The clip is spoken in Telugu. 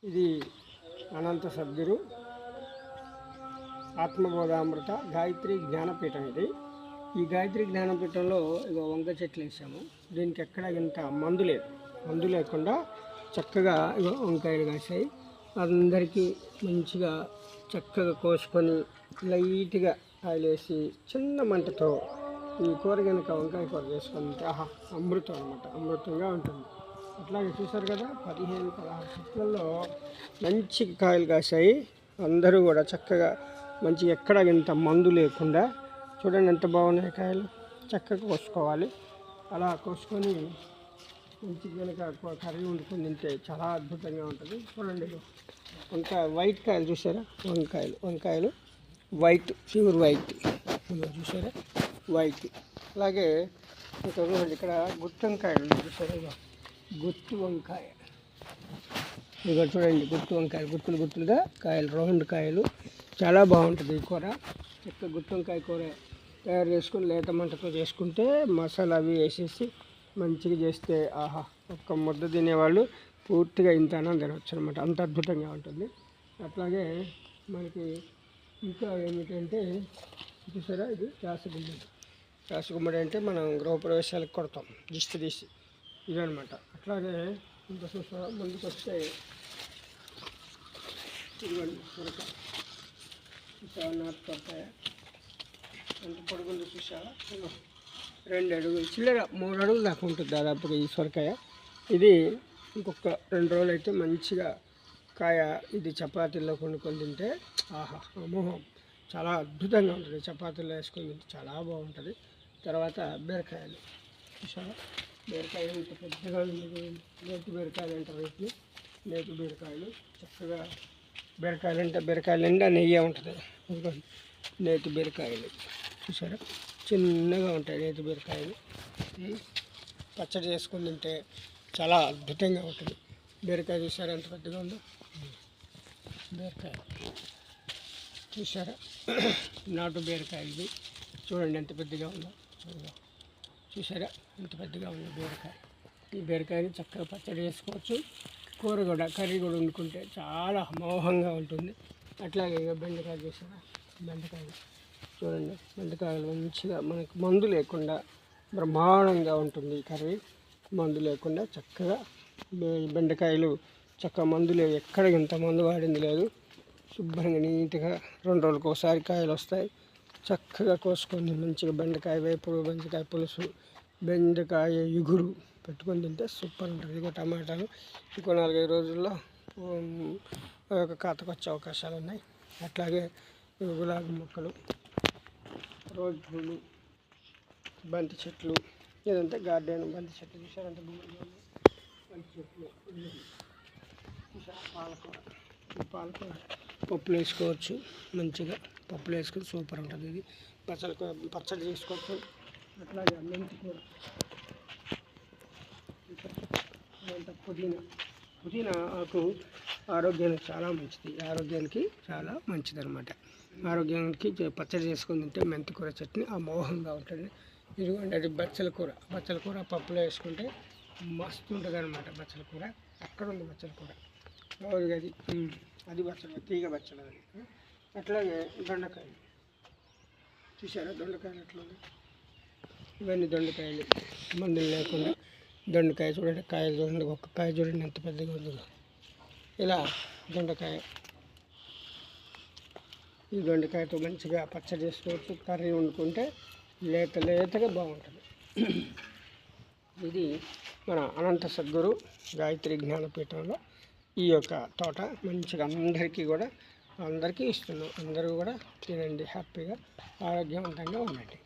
ఇది అనంత సద్గురు ఆత్మబోధామృత గాయత్రి జ్ఞానపీఠం. ఈ గాయత్రి జ్ఞానపీఠంలో ఇగో వంగ చెట్లు వేసాము. దీనికి ఎక్కడ ఇంత మందు లేదు. మందు లేకుండా చక్కగా ఇగో వంకాయలు కాసాయి. అందరికీ మంచిగా చక్కగా కోసుకొని లైట్గా ఆయిల్ వేసి చిన్న మంటతో ఈ కూర కనుక వంకాయ కూర చేసుకుంటే ఆహా అమృతం అనమాట, అమృతంగా ఉంటుంది. అట్లాగే చూసారు కదా, 15-16 చెట్లలో మంచి కాయలు కాసాయి. అందరూ కూడా చక్కగా మంచిగా ఎక్కడ ఇంత మందు లేకుండా చూడండి ఎంత బాగున్నాయి కాయలు. చక్కగా కోసుకోవాలి. అలా కోసుకొని మంచిగా కనుక కర్రీ వండుకొని తింటే చాలా అద్భుతంగా ఉంటుంది. చూడండి వంకాయ వైట్ కాయలు చూసారా, వంకాయలు వైట్, ప్యూర్ వైట్ చూసారా, వైట్. అలాగే ఇక్కడ గుత్తి వంకాయలు చూసారా, గుత్తి వంకాయ ఇక చూడండి, గుత్తి వంకాయలు గుత్తులుగా కాయలు, రౌండ్ కాయలు. చాలా బాగుంటుంది ఈ కూర. చక్కగా గుత్తి వంకాయ కూర తయారు చేసుకుని లేత మంటతో చేసుకుంటే మసాలా అవి వేసేసి మంచిగా చేస్తే ఆహా ఒక్క ముద్ద తినేవాళ్ళు పూర్తిగా ఇంత అన్నం తినవచ్చు అనమాట, అంత అద్భుతంగా ఉంటుంది. అట్లాగే మనకి ఇంకా ఏమిటంటే చూసారా, ఇది రాసగుమ్మడి అంటే మనం గృహప్రవేశాలకు కొడతాం దిష్టి తీసి, ఇదనమాట. అట్లాగే ఇంకా చూసారా, ముందుకు వస్తే ఇదిగోండి సొరకాయ చూసావా, నాటుకొరకాయ ఎంత పొడుగుంది చూసావా, 2 అడుగులు చిల్లర 3 అడుగులు దాకా ఉంటుంది దాదాపుగా ఈ సొరకాయ. ఇది ఇంకొక 2 రోజులు అయితే మంచిగా కాయ ఇది చపాతీల్లో కొనుక్కొని తింటే ఆహా అమోహం, చాలా అద్భుతంగా ఉంటుంది. చపాతీల్లో వేసుకొని తింటే చాలా బాగుంటుంది. తర్వాత బీరకాయలు చూసారా, బీరకాయలు ఇంత పెద్దగా నేతి బీరకాయలు అంటారు వీటిని, నేతి బీరకాయలు. చక్కగా బీరకాయలు అంటే బీరకాయలు నిండా నెయ్యి ఉంటుంది. నేతి బీరకాయలు చూసారా, చిన్నగా ఉంటాయి నేతి బీరకాయలు. పచ్చడి చేసుకుని తింటే చాలా అద్భుతంగా ఉంటుంది. బీరకాయ చూసారా ఎంత పెద్దగా ఉందో, బీరకాయ చూసారా, నాటు బీరకాయలు చూడండి ఎంత పెద్దగా ఉందో. చూసారా ఎంత పెద్దగా ఉంది బీరకాయ. ఈ బీరకాయని చక్కగా పచ్చడి చేసుకోవచ్చు, కూర కూడా కర్రీ కూడా వండుకుంటే చాలా అమోఘంగా ఉంటుంది. అట్లాగే బెండకాయ చూసారా, బెండకాయలు చూడండి, బెండకాయలు మంచిగా మనకు మందు లేకుండా బ్రహ్మాండంగా ఉంటుంది ఈ కర్రీ. మందు లేకుండా చక్కగా బెండకాయలు చక్కగా మందు లేవు, ఎక్కడ ఇంత మందు వాడింది లేదు. శుభ్రంగా నీట్గా 2 రోజులకు ఒకసారి కాయలు వస్తాయి. చక్కగా కోసుకొని మంచిగా బెండకాయ వేపుడు, బెండకాయ పులుసు, బెండకాయ ఇగురు పెట్టుకొని తింటే సూపర్ ఉంటుంది. ఇక టమాటాలు ఇంకో 4-5 రోజుల్లో ఒక కాతకు వచ్చే అవకాశాలు ఉన్నాయి. అట్లాగే గులాబీ మొక్కలు, రోజ్ పూలు, బంతి చెట్లు, ఏదంటే గార్డెన్ బంతి చెట్లు చూసారంటే బంతి చెట్లు, పాలకూర పప్పులు వేసుకోవచ్చు. మంచిగా పప్పులు వేసుకొని సూపర్ ఉంటుంది. ఇది పచ్చడి చేసుకోవచ్చు. అట్లాగే మెంతి కూర, పుదీనా ఆకు ఆరోగ్యానికి చాలా మంచిది, చాలా మంచిది అనమాట. ఆరోగ్యానికి పచ్చడి చేసుకొని తింటే మెంతి కూర చట్నీ అమోఘంగా ఉంటుంది. ఇదిగోండి అది బచ్చల కూర పప్పులో వేసుకుంటే మస్తు ఉంటుంది అనమాట. బచ్చల కూర అక్కడ ఉంది, బచ్చల కూర అది బచ్చల తీగ బచ్చల. అట్లాగే దొండకాయలు చూసారా, దొండకాయలు ఎట్లా ఉంది. ఇవన్నీ దొండకాయలు మందులు లేకుండా. దొండకాయ చూడండి, కాయలు చూడండి, ఒక్క కాయ చూడండి ఎంత పెద్దగా ఉందో. ఇలా దొండకాయ, ఈ దొండకాయతో మంచిగా పచ్చడి చేసుకోవచ్చు, కర్రీ వండుకుంటే లేతగా బాగుంటుంది. ఇది మన అనంత సద్గురు గాయత్రి జ్ఞానపీఠంలో ఈ యొక్క తోట మంచిగా అందరికీ ఇస్తున్నాం. అందరూ కూడా తినండి, హ్యాపీగా ఆరోగ్యవంతంగా ఉండండి.